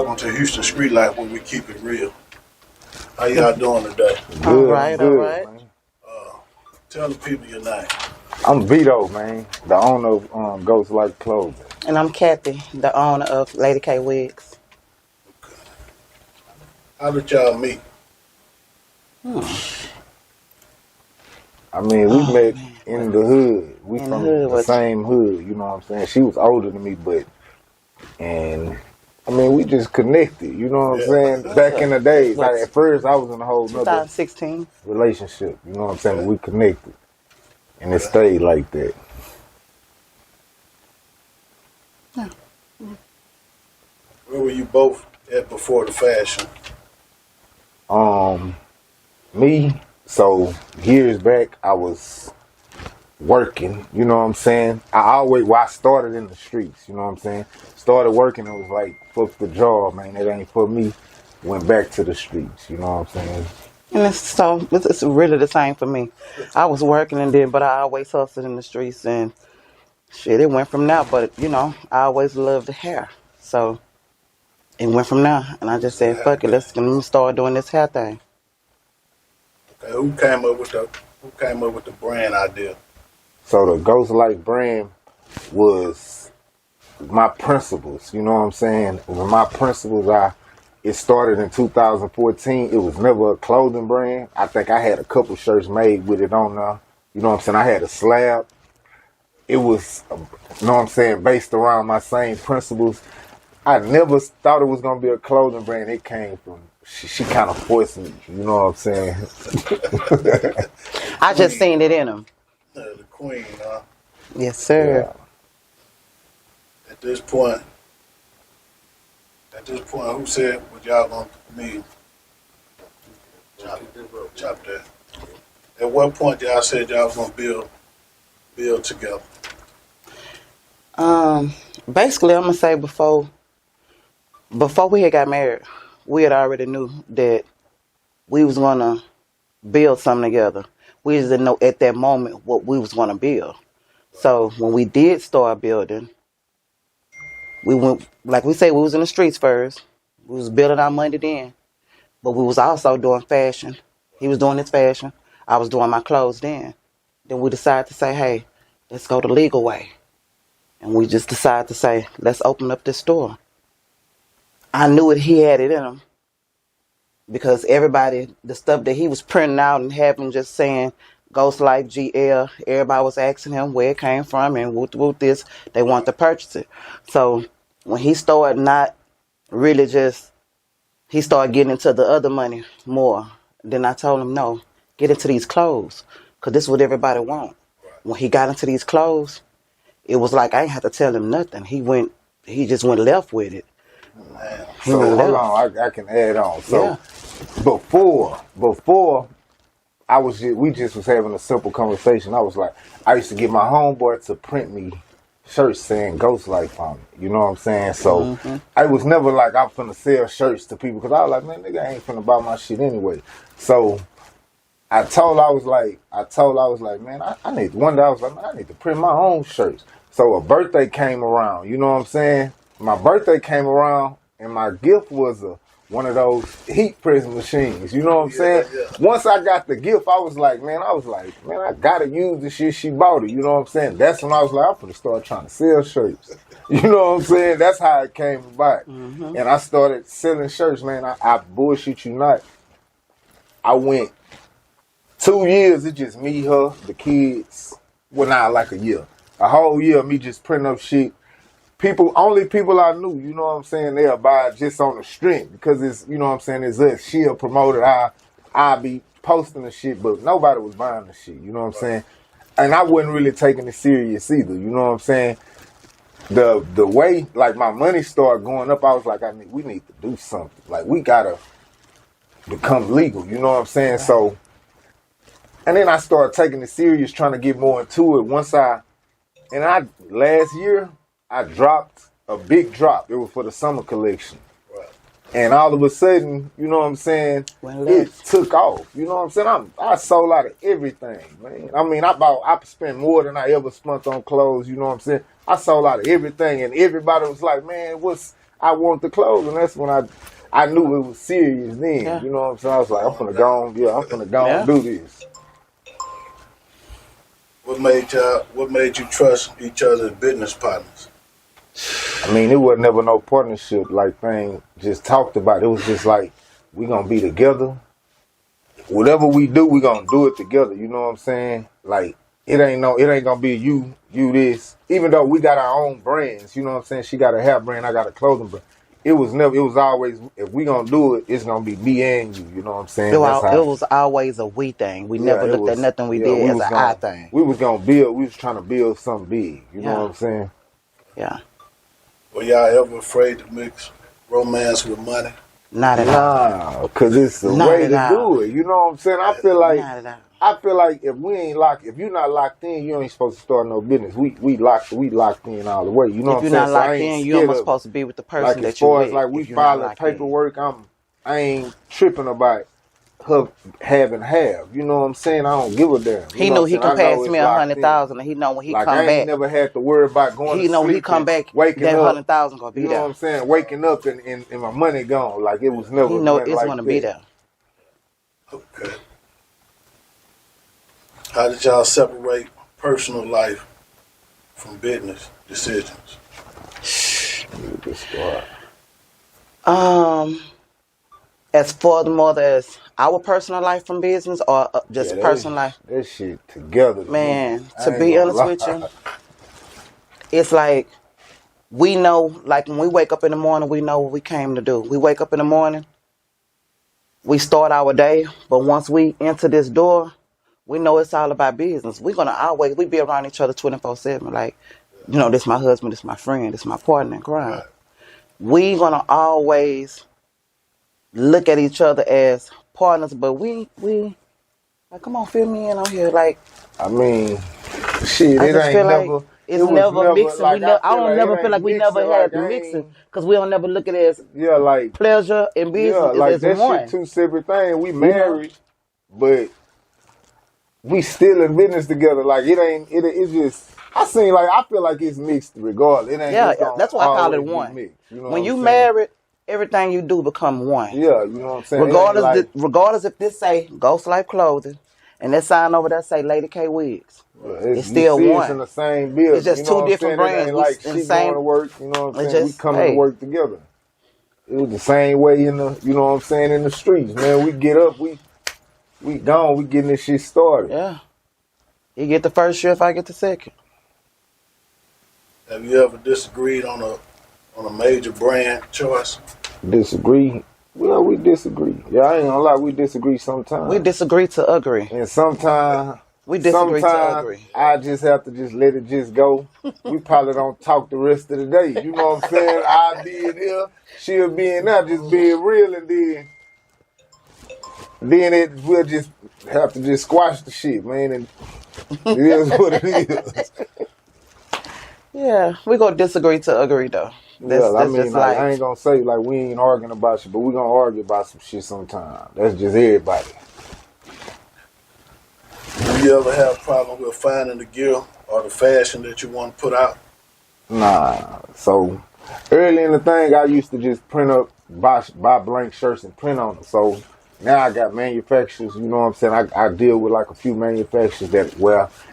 Welcome to Houston Street Life, where we keep it real. How y'all doing today? Good, All right, good, all right. man. Tell the people your name. I'm Vito, man, the owner of GHOSTLIFE Clothing. And I'm Kathy, the owner of Lady K Wigs. How did y'all meet? I mean, we met Man. in the hood. We In the from hood the was- same hood, you know what I'm saying? She was older than me, and I mean, we just connected, you know what I'm saying? Back in the days, like, at first I was in a whole nother 2016. relationship, you know what I'm saying? But we connected, and it stayed like that. Where were you both at before the fashion? Me, so years back, I was working, you know what I'm saying? I started in the streets, you know what I'm saying? Started working, it was like, fuck the job, man, it ain't for me. Went back to the streets, you know what I'm saying? And it's really the same for me. I was working but I always hustled in the streets and shit, it went from there. But, I always loved the hair. So it went from there. And I just said, fuck it, let me start doing this hair thing. Okay, who came up with the brand idea? So the GHOSTLIFE brand was my principles, you know what I'm saying? With my principles, it started in 2014. It was never a clothing brand. I think I had a couple shirts made with it on there. You know what I'm saying? I had a slab. It was, you know what I'm saying, based around my same principles. I never thought it was going to be a clothing brand. It came from, she kind of forced me, you know what I'm saying? I just seen it in them. The queen, huh? Yes, sir. Yeah. At this point, who said what y'all gonna meet? Chop that. At what point y'all said y'all was gonna build together? Basically, I'm gonna say before we had got married, we had already knew that we was gonna build something together. We just didn't know at that moment what we was gonna build. So when we did start building, we went, like we say, we was in the streets first. We was building our money then, but we was also doing fashion. He was doing his fashion. I was doing my clothes then. Then we decided to say, hey, let's go the legal way. And we just decided to say, let's open up this store. I knew it, he had it in him. Because everybody, the stuff that he was printing out and having just saying, GHOSTLIFE, GL, everybody was asking him where it came from and what this, they want to purchase it. So when he started not really he started getting into the other money more. Then I told him, no, get into these clothes, because this is what everybody want. When he got into these clothes, it was like I ain't have to tell him nothing. He just went left with it. So hold on, I can add on. So before we just was having a simple conversation. I was like, I used to get my homeboy to print me shirts saying GHOSTLIFE on it. You know what I'm saying? So I was never like I'm finna sell shirts to people, because I was like, man, nigga, I ain't finna buy my shit anyway. So I was like, man, I need, one day I was like, man, I need to print my own shirts. So a birthday came around, you know what I'm saying? My birthday came around and my gift was one of those heat press machines, you know what I'm saying? Yeah. Once I got the gift, I was like, man, I gotta use the shit, she bought it, you know what I'm saying? That's when I was like, I'm gonna start trying to sell shirts. You know what I'm saying? That's how it came about. And I started selling shirts, man. I bullshit you not. I went 2 years, it's just me, her, the kids. Well, not like a year. A whole year of me just printing up shit. Only people I knew, you know what I'm saying, they'll buy it just on the strength, because it's, you know what I'm saying, it's us. She'll promote it, I'll be posting the shit, but nobody was buying the shit, you know what I'm saying? And I wasn't really taking it serious either, you know what I'm saying? The way, like, my money started going up, I was like, we need to do something. Like, we gotta become legal, you know what I'm saying? So, and then I started taking it serious, trying to get more into it. Last year, I dropped a big drop. It was for the summer collection. Right. And all of a sudden, you know what I'm saying, it took off. You know what I'm saying? I sold out of everything, man. I mean, I spent more than I ever spent on clothes, you know what I'm saying? I sold out of everything, and everybody was like, man, I want the clothes, and that's when I knew it was serious then. Yeah. You know what I'm saying? I was like, I'm finna go on, I'm finna go Yeah. and do this. What made you trust each other as business partners? I mean, it was never no partnership like thing just talked about. It was just like, we gonna be together. Whatever we do, we gonna do it together. You know what I'm saying? Like, it ain't gonna be you this. Even though we got our own brands, you know what I'm saying? She got a hair brand, I got a clothing brand. It was always, if we gonna do it, it's gonna be me and you. You know what I'm saying? It was always a we thing. We never looked at nothing we did as an I thing. We was gonna build. We was trying to build something big. You know what I'm saying? Yeah. Were y'all ever afraid to mix romance with money? Not at all. Nah, cause it's the way to do it. You know what I'm saying? I feel like if you're not locked in, you ain't supposed to start no business. We locked in all the way. You know what I'm saying? If you're not locked in, you almost supposed to be with the person that you with. As far as like we filing paperwork, I ain't tripping about her having half. You know what I'm saying? I don't give a damn. He knew he can pass me 100,000, and he know when he come back. I ain't never had to worry about going to sleep. He know when he come back, waking that up, 100,000 gonna be there. You know what I'm saying? Waking up and my money gone. Like, it was never. He know it's like gonna be there. Okay. How did y'all separate personal life from business decisions? As furthermore as our personal life from business, or just personal life? That shit together. Man, to be honest with you, it's like, we know, like when we wake up in the morning, we know what we came to do. We wake up in the morning, we start our day, but once we enter this door, we know it's all about business. We're going to we be around each other 24/7. Like, you know, this my husband, this my friend, this my partner in crime. Right. We going to always look at each other as partners, but we like, come on, fill me in on here. Like, I mean, shit, I it just ain't feel never. like it's never mixing. Like, I don't never feel like we never had the mixing, because we don't never look at it as like pleasure and business like as that one. shit two separate things. We married, but we still in business together. Like, it's just, I feel like it's mixed regardless. It ain't just gonna that's why I call it always be one. mixed, you know when you what I'm married, everything you do become one. Yeah, you know what I'm saying? Regardless if this say Ghost Life Clothing and that sign over there say Lady K Wigs, it's still one. It's in the same building. It's just you know two different brands. It ain't like she going to work. You know what I'm saying? We coming to work together. It was the same way in the, you know what I'm saying, in the streets, man. We get up, we gone, we getting this shit started. Yeah. You get the first shift, I get the second. Have you ever disagreed on a major brand choice? Disagree? Well, we disagree. Yeah, I ain't gonna lie, we disagree sometimes. We disagree to agree. And sometimes we disagree to agree. I just have to just let it just go. We probably don't talk the rest of the day. You know what I'm saying? I'll be in here, she'll be in there, just being real, and then we'll just have to just squash the shit, man. And it is what it is. Yeah, we gonna disagree to agree though. I mean, like, I ain't gonna say like we ain't arguing about shit, but we gonna argue about some shit sometime. That's just everybody. Do you ever have a problem with finding the gear or the fashion that you want to put out? Nah. So early in the thing, I used to just print up, buy blank shirts and print on them. So now I got manufacturers, you know what I'm saying? I deal with like a few manufacturers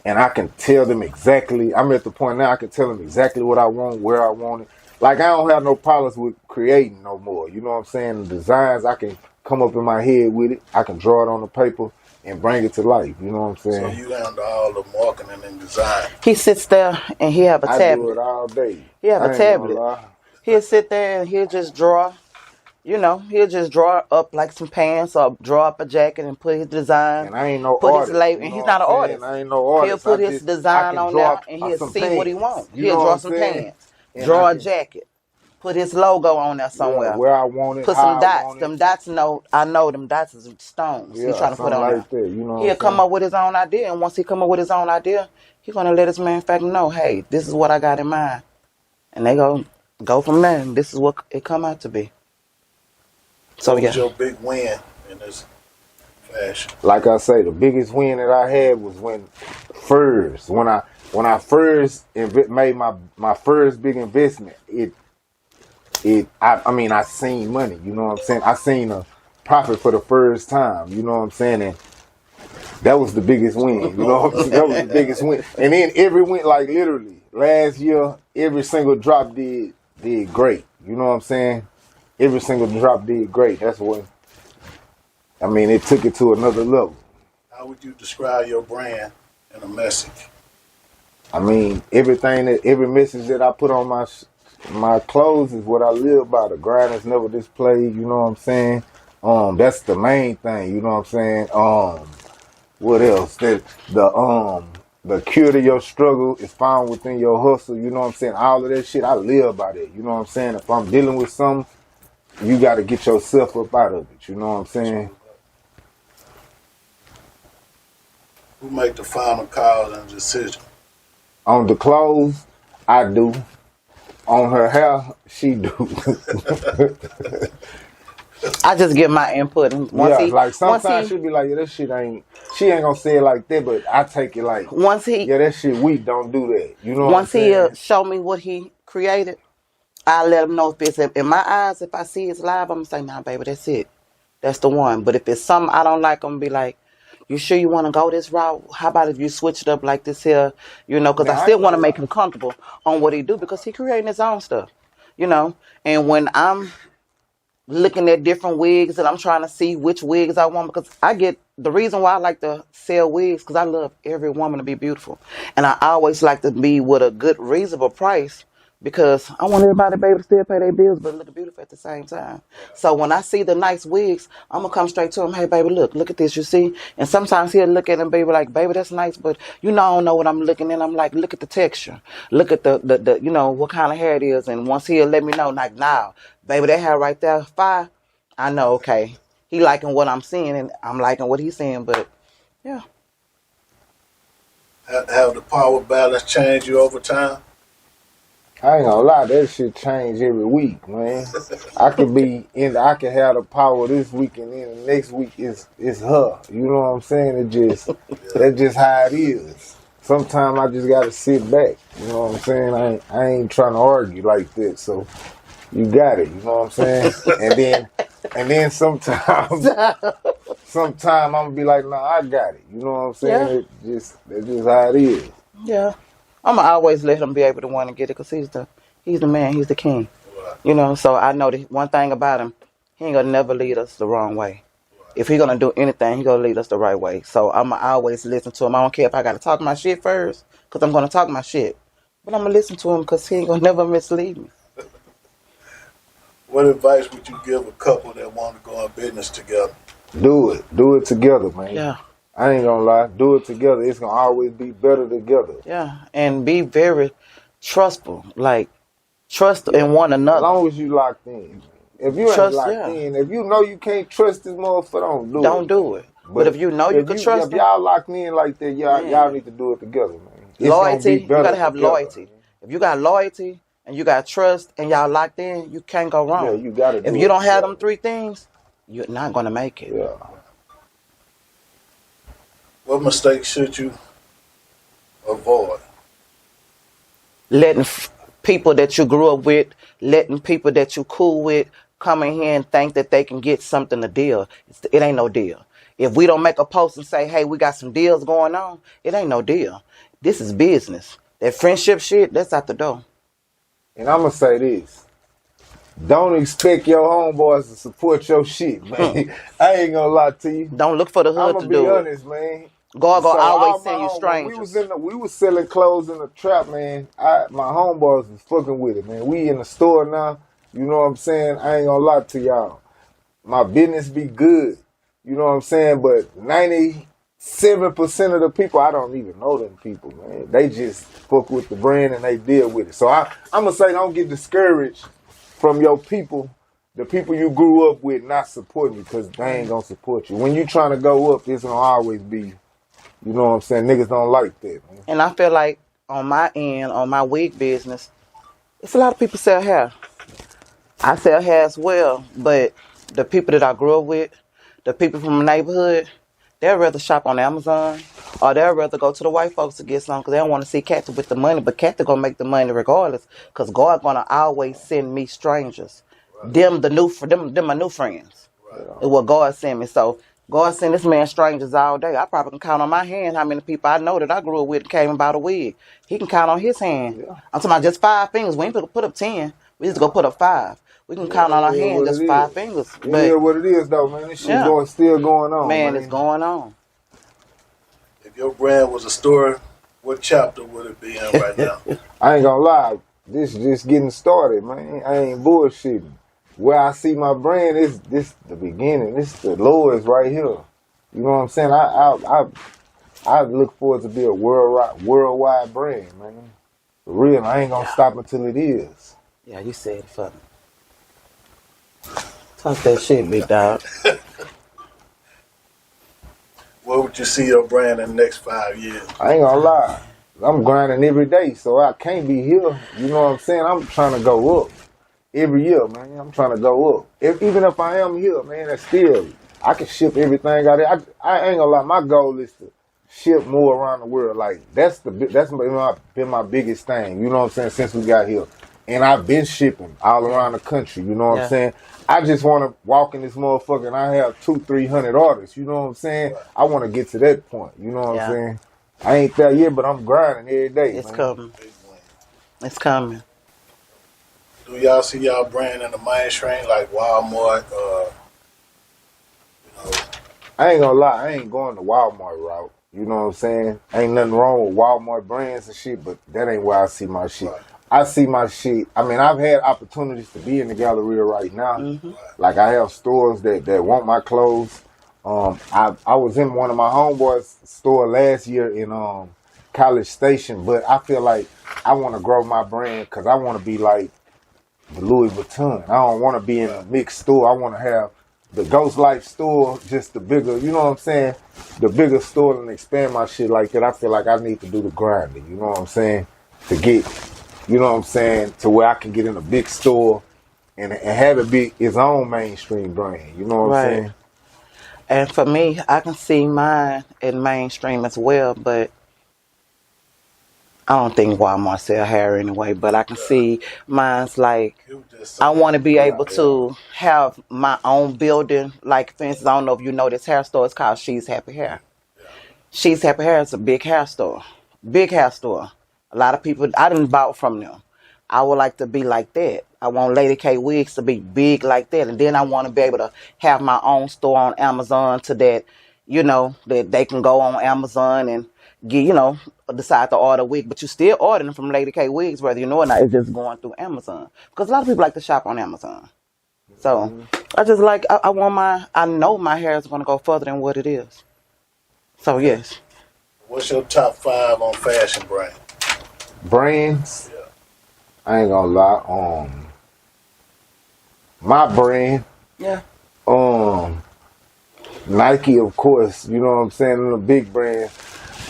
and I can tell them exactly. I'm at the point now I can tell them exactly what I want, where I want it. Like, I don't have no problems with creating no more. You know what I'm saying? The designs, I can come up in my head with it. I can draw it on the paper and bring it to life. You know what I'm saying? So you handle all the marketing and design. He sits there and he have a tablet. I do it all day. He have a tablet. He'll sit there and he'll just draw. You know, he'll just draw up like some pants or draw up a jacket and put his design. And I ain't no put artist. His label, and he's not an artist. I ain't no artist. He'll put his design on there and he'll see what he wants. He'll draw some pants, draw a jacket, put his logo on there somewhere. Yeah, where I want it. Put some dots. Them dots, I know them dots is stones. Yeah, he's trying to put on like there. You know he'll come up with his own idea, and once he come up with his own idea, he's gonna let his manufacturer know, hey, this is what I got in mind, and they go from there. And this is what it come out to be. So what was your big win in this fashion? Like I say, the biggest win that I had was when I first made my first big investment. I mean, I seen money, you know what I'm saying? I seen a profit for the first time, you know what I'm saying? And that was the biggest win, you know what I'm saying? That was the biggest win. And then every win, like literally, last year, every single drop did great, you know what I'm saying? Every single drop did great. That's what, I mean, it took it to another level. How would you describe your brand in a message? I mean, every message that I put on my clothes is what I live by. The grind is never displayed, you know what I'm saying? That's the main thing, you know what I'm saying? What else? That the cure to your struggle is found within your hustle, you know what I'm saying? All of that shit, I live by that, you know what I'm saying? If I'm dealing with something, you gotta get yourself up out of it, you know what I'm saying? Who make the final call and decision? On the clothes, I do. On her hair, she do. I just give my input, and like sometimes she'll be like, yeah, that shit ain't. She ain't gonna say it like that, but I take it like, yeah, that shit weak. Don't do that. You know. Once he show me what he created, I let him know if it's in my eyes. If I see it's live, I'm gonna say, nah, baby, that's it. That's the one. But if it's something I don't like, I'm gonna be like, you sure you want to go this route? How about if you switch it up like this here? You know, because I still want to make him comfortable on what he do because he creating his own stuff. You know, and when I'm looking at different wigs and I'm trying to see which wigs I want because I get the reason why I like to sell wigs because I love every woman to be beautiful. And I always like to be with a good, reasonable price because I want everybody to be able to still pay their bills but look beautiful at the same time. So when I see the nice wigs, I'm going to come straight to him. Hey, baby, look at this, you see? And sometimes he'll look at him, baby, like, baby, that's nice, but you know I don't know what I'm looking at. I'm like, look at the texture. Look at the you know, what kind of hair it is. And once he'll let me know, like, now, baby, that hair right there, fire. I know, okay. He liking what I'm seeing, and I'm liking what he's seeing, but, yeah. Have the power balance changed you over time? I ain't gonna lie, that shit change every week, man. I could have the power this week, and then the next week it's her. You know what I'm saying? That's just how it is. Sometimes I just gotta sit back. You know what I'm saying? I ain't trying to argue like that, so you got it. You know what I'm saying? and then sometimes I'm gonna be like, nah, I got it. You know what I'm saying? Yeah. That's just how it is. Yeah. I'm gonna always let him be able to want to get it because he's the man, he's the king. Right. You know, so I know the one thing about him, he ain't gonna never lead us the wrong way. Right. If he gonna do anything, he gonna lead us the right way. So I'm gonna always listen to him. I don't care if I gotta talk my shit first because I'm gonna talk my shit, but I'm gonna listen to him because he ain't gonna never mislead me. What advice would you give a couple that want to go in business together? Do it together, man. Yeah. I ain't gonna lie. Do it together. It's gonna always be better together. Yeah, and be very trustful. Like, trust in one another. As long as you locked in. If you ain't locked in, if you know you can't trust this motherfucker, don't do it. But if you know you can trust him. If y'all locked in like that, y'all need to do it together, man. Loyalty, you gotta have loyalty. If you got loyalty and you got trust and y'all locked in, you can't go wrong. Yeah, you gotta do it. If you don't have them three things, you're not gonna make it. Yeah. What mistakes should you avoid? Letting people that you grew up with, letting people that you cool with come in here and think that they can get something to deal. It ain't no deal. If we don't make a post and say, hey, we got some deals going on, it ain't no deal. This is business. That friendship shit, that's out the door. And I'm going to say this. Don't expect your homeboys to support your shit, man. I ain't going to lie to you. Don't look for the hood to do it. I'm going to be honest, man. God always send you strangers. We was selling clothes in the trap, man. My homeboys was fucking with it, man. We in the store now. You know what I'm saying? I ain't going to lie to y'all. My business be good. You know what I'm saying? But 97% of the people, I don't even know them people, man. They just fuck with the brand and they deal with it. So I'm going to say don't get discouraged from your people, the people you grew up with not supporting you because they ain't going to support you. When you trying to go up, it's going to always be, you know what I'm saying? Niggas don't like that, man. And I feel like on my end, on my wig business, it's a lot of people sell hair. I sell hair as well, but the people that I grew up with, the people from the neighborhood, they'd rather shop on Amazon Or they'll rather go to the white folks to get some because they don't want to see Kathy with the money. But Kathy gonna make the money regardless because God gonna always send me strangers. Right. Them my new friends. Right. It's what God sent me. So God sent this man strangers all day. I probably can count on my hand how many people I know that I grew up with and came about a wig. He can count on his hand. Yeah. I'm talking about just 5 fingers. We ain't put up 10. We just go put up 5. We can count on our It is hand what just it 5 is. fingers. It But is what it is, though, man. This shit yeah, still going on, man, man. it's going on. If your brand was a story, what chapter would it be in right now? I ain't gonna lie. This is just getting started, man. I ain't bullshitting. Where I see my brand is this the beginning. This the Lord's right here. You know what I'm saying? I look forward to be a worldwide brand, man. For real, I ain't gonna stop until it is. Yeah, you said it for me. Talk that shit, big dog. Where would you see your brand in the next 5 years? I ain't gonna lie. I'm grinding every day, so I can't be here. You know what I'm saying? I'm trying to go up every year, man. I'm trying to go up. Even if I am here, man, that's still I can ship everything out there. I ain't gonna lie. My goal is to ship more around the world. Like that's been my biggest thing. You know what I'm saying? Since we got here, and I've been shipping all around the country. You know what I'm saying? I just want to walk in this motherfucker and I have 200-300 artists. You know what I'm saying? I want to get to that point. You know what I'm saying? I ain't there yet, but I'm grinding every day. It's man. coming. It's coming. Do y'all see y'all brand in the mainstream like Walmart? I ain't gonna lie, I ain't going the Walmart route. You know what I'm saying? Ain't nothing wrong with Walmart brands and shit, but that ain't where I see my shit. Right. I see my shit. I mean, I've had opportunities to be in the Galleria right now. Mm-hmm. Like I have stores that want my clothes. I was in one of my homeboys' store last year in College Station, but I feel like I want to grow my brand because I want to be like the Louis Vuitton. I don't want to be in a mixed store. I want to have the GHOSTLIFE store, just the bigger, you know what I'm saying? The bigger store and expand my shit like that. I feel like I need to do the grinding, you know what I'm saying? To get, you know what I'm saying, to where I can get in a big store and have it be its own mainstream brand, you know what I'm saying? And for me, I can see mine in mainstream as well, but I don't think Walmart sell hair anyway, but I can see mine's like, I want to be able to have my own building. Like, for instance, I don't know if you know this hair store. It's called She's Happy Hair. She's Happy Hair is a big hair store. Big hair store. A lot of people, I didn't buy from them. I would like to be like that. I want Lady K Wigs to be big like that. And then I want to be able to have my own store on Amazon to that, you know, that they can go on Amazon and get, you know, decide to order a wig. But you still ordering from Lady K Wigs, whether you know or not. It's just going through Amazon. Because a lot of people like to shop on Amazon. So I just like, I want I know my hair is going to go further than what it is. So yes. What's your top 5 on fashion brand? Brands? Yeah. I ain't gonna lie. My brand. Yeah. Nike, of course. You know what I'm saying? The big brands.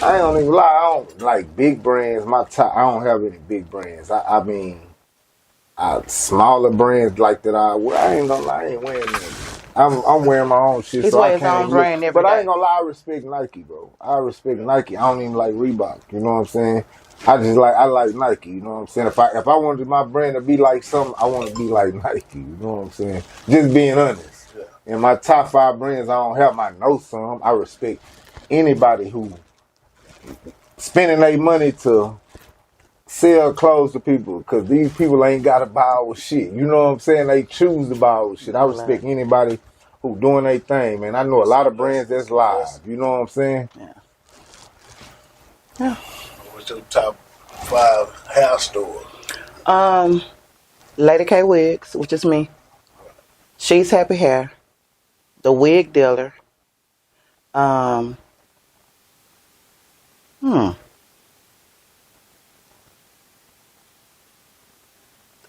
I don't even lie. I don't like big brands. I don't have any big brands. I mean, smaller brands like that. I ain't gonna lie. I ain't wearing them. I'm wearing my own shit. He's so wearing I his own can't brand every But I day. ain't gonna lie. I respect Nike, bro. I respect Nike. I don't even like Reebok. You know what I'm saying? I like Nike. You know what I'm saying? If I wanted my brand to be like something, I want to be like Nike. You know what I'm saying? Just being honest. Yeah. In my top 5 brands, I don't have my know some. I respect anybody who spending their money to sell clothes to people, because these people ain't got to buy our shit. You know what I'm saying? They choose to buy our shit. I respect anybody who doing their thing, man. I know a lot of brands that's live. You know what I'm saying? Yeah. What's your top 5 hair stores? Lady K Wigs, which is me. She's Happy Hair. The Wig Dealer.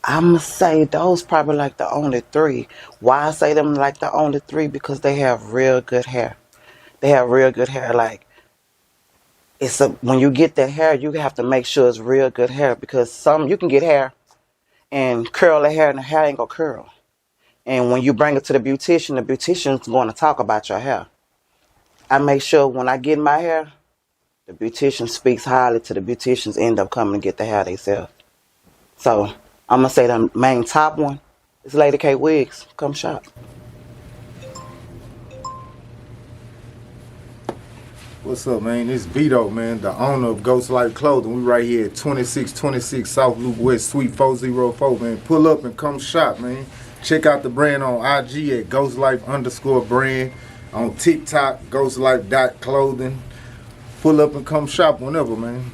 I'ma say those probably like the only 3. Why I say them like the only 3? Because they have real good hair. They have real good hair. Like, when you get that hair, you have to make sure it's real good hair, because you can get hair and curl the hair and the hair ain't gonna curl. And when you bring it to the beautician's going to talk about your hair. I make sure when I get my hair, The beautician speaks highly to the beauticians, end up coming to get the hair themselves. So I'm gonna say the main top one is Lady K Wigs. Come shop. What's up, man? It's Vito, man, the owner of Ghost Life Clothing. We right here at 2626 South Loop West, Suite 404, man. Pull up and come shop, man. Check out the brand on IG at ghostlife_brand. On TikTok, ghostlife.clothing. Pull up and come shop whenever, man.